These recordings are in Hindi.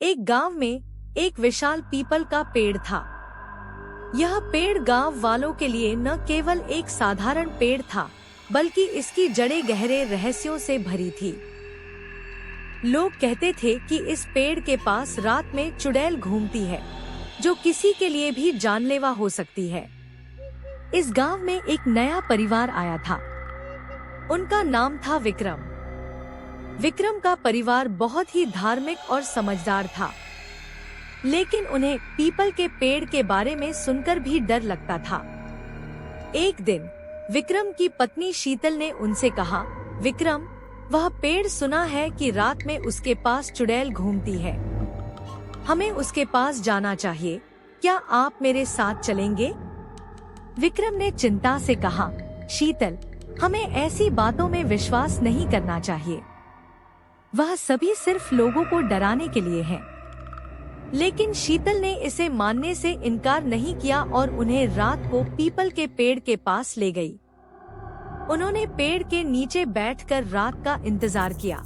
एक गांव में एक विशाल पीपल का पेड़ था। यह पेड़ गांव वालों के लिए न केवल एक साधारण पेड़ था, बल्कि इसकी जड़ें गहरे रहस्यों से भरी थी। लोग कहते थे कि इस पेड़ के पास रात में चुड़ैल घूमती है, जो किसी के लिए भी जानलेवा हो सकती है। इस गांव में एक नया परिवार आया था। उनका नाम था विक्रम। विक्रम का परिवार बहुत ही धार्मिक और समझदार था, लेकिन उन्हें पीपल के पेड़ के बारे में सुनकर भी डर लगता था। एक दिन विक्रम की पत्नी शीतल ने उनसे कहा, विक्रम, वह पेड़ सुना है कि रात में उसके पास चुड़ैल घूमती है। हमें उसके पास जाना चाहिए। क्या आप मेरे साथ चलेंगे? विक्रम ने चिंता से कहा, शीतल, हमें ऐसी बातों में विश्वास नहीं करना चाहिए। वह सभी सिर्फ लोगों को डराने के लिए है। लेकिन शीतल ने इसे मानने से इनकार नहीं किया और उन्हें रात को पीपल के पेड़ के पास ले गई। उन्होंने पेड़ के नीचे बैठकर रात का इंतजार किया।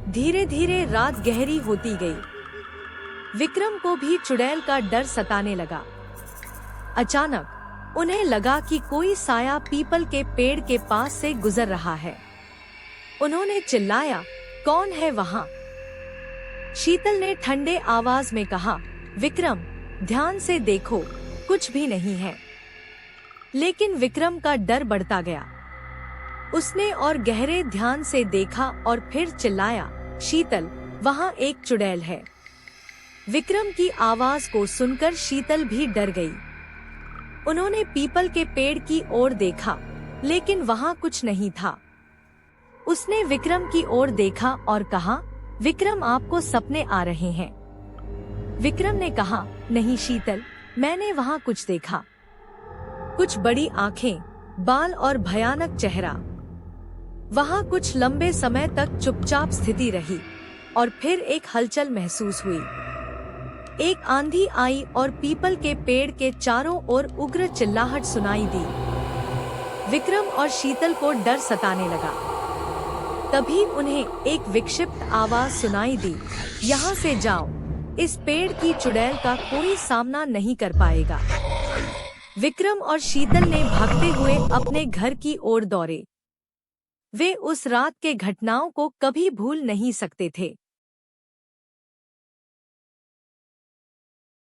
धीरे धीरे रात गहरी होती गई। विक्रम को भी चुड़ैल का डर सताने लगा। अचानक उन्हें लगा कि कोई साया पीपल के पेड़ के पास से गुजर रहा है। उन्होंने चिल्लाया, कौन है वहाँ? शीतल ने ठंडे आवाज में कहा, विक्रम, ध्यान से देखो, कुछ भी नहीं है। लेकिन विक्रम का डर बढ़ता गया। उसने और गहरे ध्यान से देखा और फिर चिल्लाया, शीतल, वहाँ एक चुड़ैल है। विक्रम की आवाज को सुनकर शीतल भी डर गई। उन्होंने पीपल के पेड़ की ओर देखा, लेकिन वहाँ कुछ नहीं था। उसने विक्रम की ओर देखा और कहा, विक्रम, आपको सपने आ रहे हैं। विक्रम ने कहा, नहीं शीतल, मैंने वहाँ कुछ देखा। कुछ बड़ी आंखें, बाल और भयानक चेहरा। वहाँ कुछ लंबे समय तक चुपचाप स्थिति रही और फिर एक हलचल महसूस हुई। एक आंधी आई और पीपल के पेड़ के चारों ओर उग्र चिल्लाहट सुनाई दी। विक्रम और शीतल को डर सताने लगा। तभी उन्हें एक विक्षिप्त आवाज सुनाई दी, यहाँ से जाओ, इस पेड़ की चुड़ैल का कोई सामना नहीं कर पाएगा। विक्रम और शीतल ने भागते हुए अपने घर की ओर दौड़े। वे उस रात के घटनाओं को कभी भूल नहीं सकते थे।